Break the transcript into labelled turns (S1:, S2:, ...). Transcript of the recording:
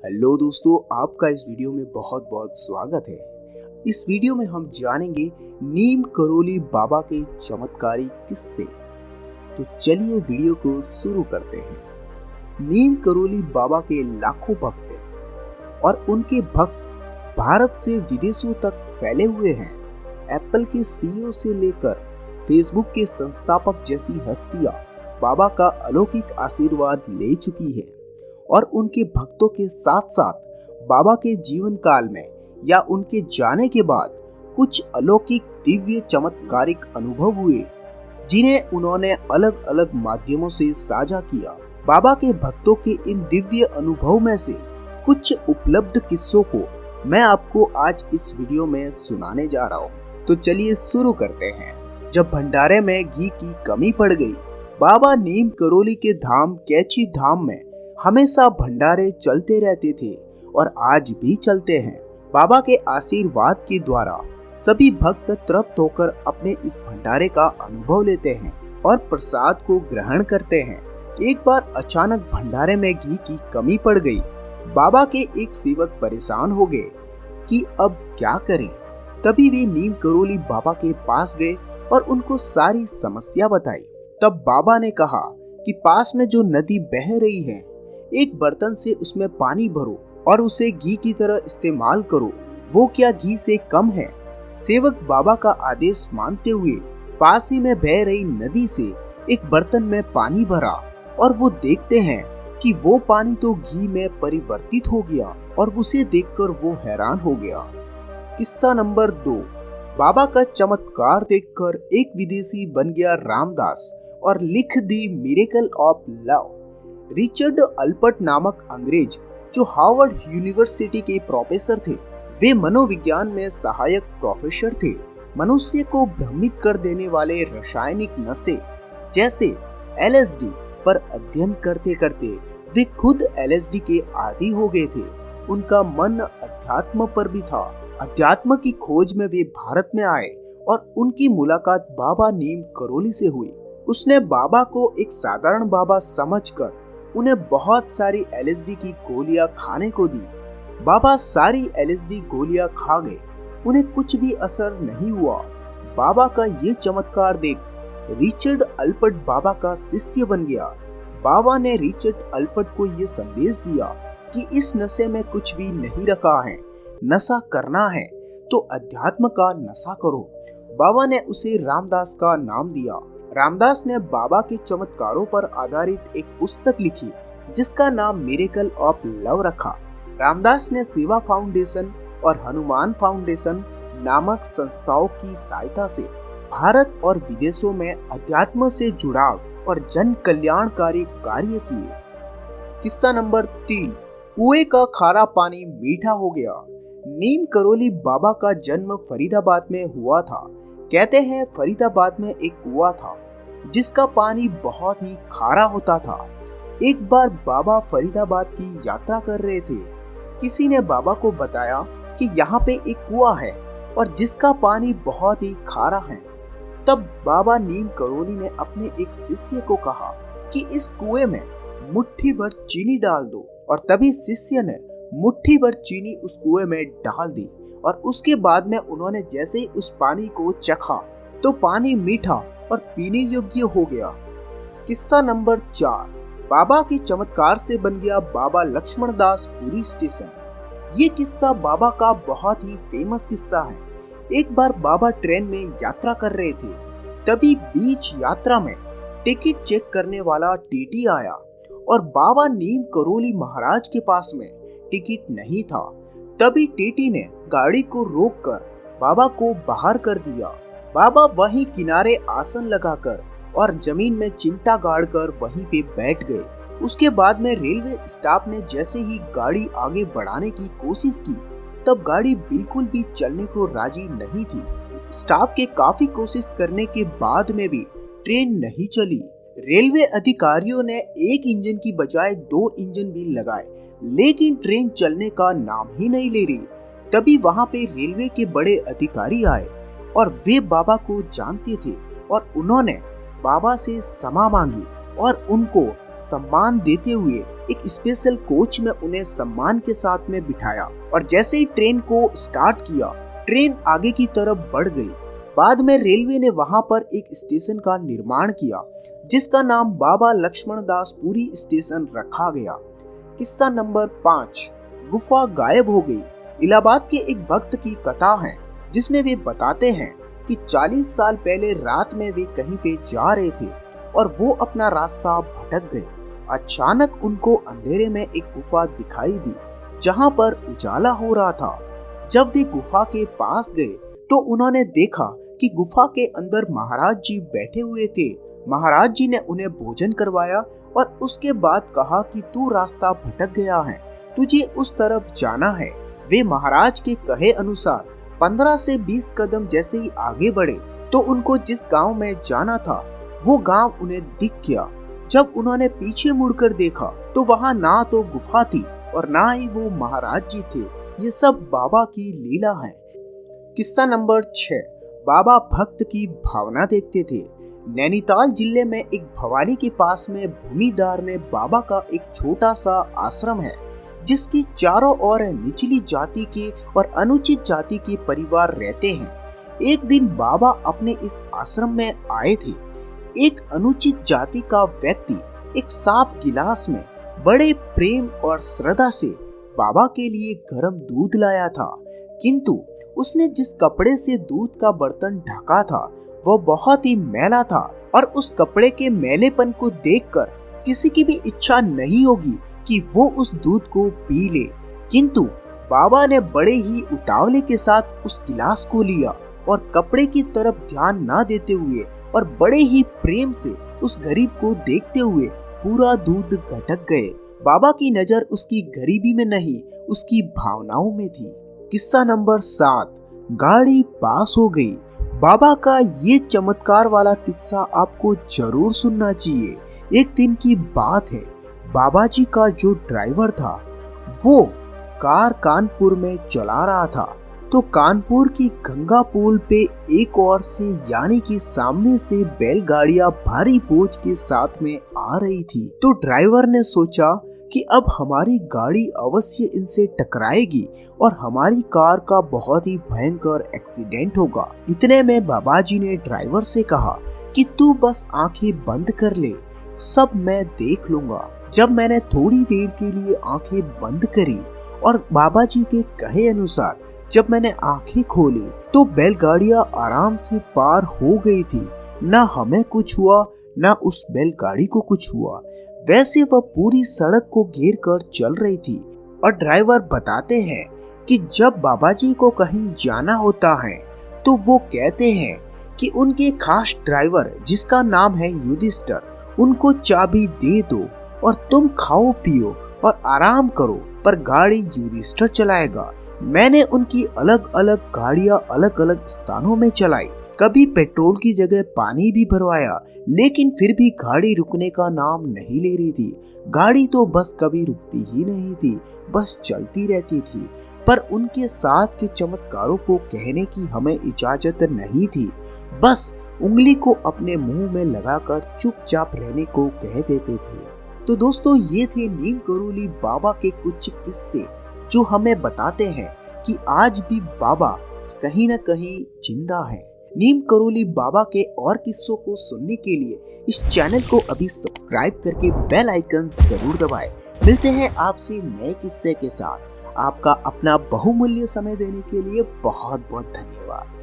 S1: Hello दोस्तों, आपका इस वीडियो में बहुत बहुत स्वागत है। इस वीडियो में हम जानेंगे नीम करोली बाबा के चमत्कारी किस्से। तो चलिए वीडियो को शुरू करते हैं। नीम करोली बाबा के लाखों भक्त हैं और उनके भक्त भारत से विदेशों तक फैले हुए हैं। एप्पल के सीईओ से लेकर फेसबुक के संस्थापक जैसी हस्तियां बाबा का अलौकिक आशीर्वाद ले चुकी है और उनके भक्तों के साथ साथ बाबा के जीवन काल में या उनके जाने के बाद कुछ अलौकिक दिव्य चमत्कारिक अनुभव हुए जिन्हें उन्होंने अलग अलग माध्यमों से साझा किया। बाबा के भक्तों के इन दिव्य अनुभव में से कुछ उपलब्ध किस्सों को मैं आपको आज इस वीडियो में सुनाने जा रहा हूँ। तो चलिए शुरू करते हैं। जब भंडारे में घी की कमी पड़ गई, बाबा नीम करोली के धाम कैची धाम में हमेशा भंडारे चलते रहते थे और आज भी चलते हैं। बाबा के आशीर्वाद के द्वारा सभी भक्त तृप्त होकर अपने इस भंडारे का अनुभव लेते हैं और प्रसाद को ग्रहण करते हैं। एक बार अचानक भंडारे में घी की कमी पड़ गई। बाबा के एक सेवक परेशान हो गए कि अब क्या करें। तभी वे नीम करोली बाबा के पास गए और उनको सारी समस्या बताई। तब बाबा ने कहा कि पास में जो नदी बह रही है, एक बर्तन से उसमें पानी भरो और उसे घी की तरह इस्तेमाल करो। वो क्या घी से कम है? सेवक बाबा का आदेश मानते हुए पास ही में बह रही नदी से एक बर्तन में पानी भरा और वो देखते हैं कि वो पानी तो घी में परिवर्तित हो गया और उसे देखकर वो हैरान हो गया। किस्सा नंबर 2। बाबा का चमत्कार देखकर एक विदेशी बन गया रामदास और लिख दी मिरेकल ऑफ लव। रिचर्ड अल्पर्ट नामक अंग्रेज जो हार्वर्ड यूनिवर्सिटी के प्रोफेसर थे, वे मनोविज्ञान में सहायक प्रोफेसर थे। मनुष्य को भ्रमित कर देने वाले रासायनिक नशे जैसे एलएसडी पर अध्ययन करते करते वे खुद एलएसडी के आदी हो गए थे। उनका मन अध्यात्म पर भी था। अध्यात्म की खोज में वे भारत में आए और उनकी मुलाकात बाबा नीम करोली से हुई। उसने बाबा को एक साधारण बाबा समझकर उन्हें बहुत सारी एलएसडी की गोलियां खाने को दी। बाबा सारी एलएसडी गोलियां खा गए, उन्हें कुछ भी असर नहीं हुआ। बाबा का ये चमत्कार देख रिचर्ड अल्पर्ट बाबा का शिष्य बन गया। बाबा ने रिचर्ड अल्पर्ट को ये संदेश दिया कि इस नशे में कुछ भी नहीं रखा है, नशा करना है तो अध्यात्म का नशा करो। बाबा ने उसे रामदास का नाम दिया। रामदास ने बाबा के चमत्कारों पर आधारित एक पुस्तक लिखी जिसका नाम मिरेकल ऑफ लव रखा। रामदास ने सेवा फाउंडेशन और हनुमान फाउंडेशन नामक संस्थाओं की सहायता से भारत और विदेशों में अध्यात्म से जुड़ाव और जन कल्याणकारी कार्य किए। किस्सा नंबर 3। कुएं का खारा पानी मीठा हो गया। नीम करोली बाबा का जन्म फरीदाबाद में हुआ था। कहते हैं फरीदाबाद में एक कुआं था जिसका पानी बहुत ही खारा होता था। एक बार बाबा फरीदाबाद की यात्रा कर रहे थे। किसी ने बाबा को बताया कि यहाँ पे एक कुआं है और जिसका पानी बहुत ही खारा है। तब बाबा नीम करोली ने अपने एक शिष्य को कहा कि इस कुएं में मुट्ठी भर चीनी डाल दो, और तभी शिष्य ने मुट्ठी भर चीनी उस कुएं में डाल दी और उसके बाद में उन्होंने जैसे ही उस पानी को चखा तो पानी मीठा और पीने योग्य हो गया। किस्सा नंबर 4। बाबा के चमत्कार से बन गया बाबा लक्ष्मण दास पुरी स्टेशन। ये किस्सा बाबा का बहुत ही फेमस किस्सा है। एक बार बाबा ट्रेन में यात्रा कर रहे थे, तभी बीच यात्रा में टिकट चेक करने वाला टीटी आया और बाबा नीम करोली महाराज के पास में टिकट नहीं था। तभी टीटी ने गाड़ी को रोककर बाबा को बाहर कर दिया। बाबा वहीं किनारे आसन लगाकर और जमीन में चिमटा गाड़कर वहीं पे बैठ गए। उसके बाद में रेलवे स्टाफ ने जैसे ही गाड़ी आगे बढ़ाने की कोशिश की, तब गाड़ी बिल्कुल भी चलने को राजी नहीं थी। स्टाफ के काफी कोशिश करने के बाद में भी ट्रेन नहीं चली। रेलवे अधिकारियों ने एक इंजन की बजाय 2 इंजन भी लगाए, लेकिन ट्रेन चलने का नाम ही नहीं ले रही। तभी वहां पे रेलवे के बड़े अधिकारी आए और वे बाबा को जानते थे और उन्होंने बाबा से क्षमा मांगी और उनको सम्मान देते हुए एक स्पेशल कोच में उन्हें सम्मान के साथ में बिठाया। और जैसे ही ट्रेन को स्टार्ट किया, ट्रेन आगे की तरफ बढ़ गई। बाद में रेलवे ने वहां पर एक स्टेशन का निर्माण किया जिसका नाम बाबा लक्ष्मण दास पुरी स्टेशन रखा गया। किस्सा नंबर 5, गुफा गायब हो गई। इलाहाबाद के एक भक्त की कथा है जिसमें वे बताते हैं कि 40 साल पहले रात में वे कहीं पे जा रहे थे और वो अपना रास्ता भटक गए। अचानक उनको अंधेरे में एक गुफा दिखाई दी जहां पर उजाला हो रहा था। जब वे गुफा के पास गए तो उन्होंने देखा कि गुफा के अंदर महाराज जी बैठे हुए थे। महाराज जी ने उन्हें भोजन करवाया और उसके बाद कहा कि तू रास्ता भटक गया है, तुझे उस तरफ जाना है। वे महाराज के कहे अनुसार 15 से 20 कदम जैसे ही आगे बढ़े तो उनको जिस गांव में जाना था वो गांव उन्हें दिख गया। जब उन्होंने पीछे मुड़कर देखा तो वहां ना तो गुफा थी और ना ही वो महाराज जी थे। ये सब बाबा की लीला है। किस्सा नंबर 6, बाबा भक्त की भावना देखते थे। नैनीताल जिले में एक भवाली के पास में भूमिदार में बाबा का एक छोटा सा आश्रम है जिसकी चारों ओर निचली जाति के और अनुचित जाति के परिवार रहते हैं। एक दिन बाबा अपने इस आश्रम में आए थे। एक अनुचित जाति का व्यक्ति एक साफ गिलास में बड़े प्रेम और श्रद्धा से बाबा के लिए गर्म दूध लाया था, किंतु उसने जिस कपड़े से दूध का बर्तन ढका था वो बहुत ही मैला था और उस कपड़े के मैलेपन को देखकर किसी की भी इच्छा नहीं होगी कि वो उस दूध को पी ले। किंतु बाबा ने बड़े ही उतावले के साथ उस गिलास को लिया और कपड़े की तरफ ध्यान न देते हुए और बड़े ही प्रेम से उस गरीब को देखते हुए पूरा दूध घटक गए। बाबा की नजर उसकी गरीबी में नहीं, उसकी भावनाओं में थी। किस्सा नंबर 7, गाड़ी पास हो गई। बाबा का ये चमत्कार वाला किस्सा आपको जरूर सुनना चाहिए। एक दिन की बात है, बाबा जी का जो ड्राइवर था वो कार कानपुर में चला रहा था तो कानपुर की गंगा पुल पे एक ओर से यानी कि सामने से बैलगाड़ियां भारी बोझ के साथ में आ रही थी। तो ड्राइवर ने सोचा कि अब हमारी गाड़ी अवश्य इनसे टकराएगी और हमारी कार का बहुत ही भयंकर एक्सीडेंट होगा। इतने में बाबा जी ने ड्राइवर से कहा कि तू बस आंखें बंद कर ले, सब मैं देख लूंगा। जब मैंने थोड़ी देर के लिए आंखें बंद करी और बाबा जी के कहे अनुसार जब मैंने आंखें खोली तो बैलगाड़ियां आराम से पार हो गई थी। न हमें कुछ हुआ न उस बैलगाड़ी को कुछ हुआ। वैसे वह पूरी सड़क को घेर कर चल रही थी। और ड्राइवर बताते हैं कि जब बाबा जी को कहीं जाना होता है तो वो कहते हैं कि उनके खास ड्राइवर जिसका नाम है युधिष्ठिर, उनको चाबी दे दो और तुम खाओ पियो और आराम करो, पर गाड़ी युधिष्ठिर चलाएगा। मैंने उनकी अलग अलग गाड़ियां अलग अलग स्थानों में चलाई, कभी पेट्रोल की जगह पानी भी भरवाया, लेकिन फिर भी गाड़ी रुकने का नाम नहीं ले रही थी। गाड़ी तो बस कभी रुकती ही नहीं थी, बस चलती रहती थी। पर उनके साथ के चमत्कारों को कहने की हमें इजाजत नहीं थी, बस उंगली को अपने मुंह में लगाकर चुपचाप रहने को कह देते थे। तो दोस्तों, ये थे नीम करोली बाबा के कुछ किस्से जो हमें बताते हैं कि आज भी बाबा कहीं न कहीं जिंदा है। नीम करोली बाबा के और किस्सों को सुनने के लिए इस चैनल को अभी सब्सक्राइब करके बेल आइकन जरूर दबाएं। मिलते हैं आपसे नए किस्से के साथ। आपका अपना बहुमूल्य समय देने के लिए बहुत बहुत धन्यवाद।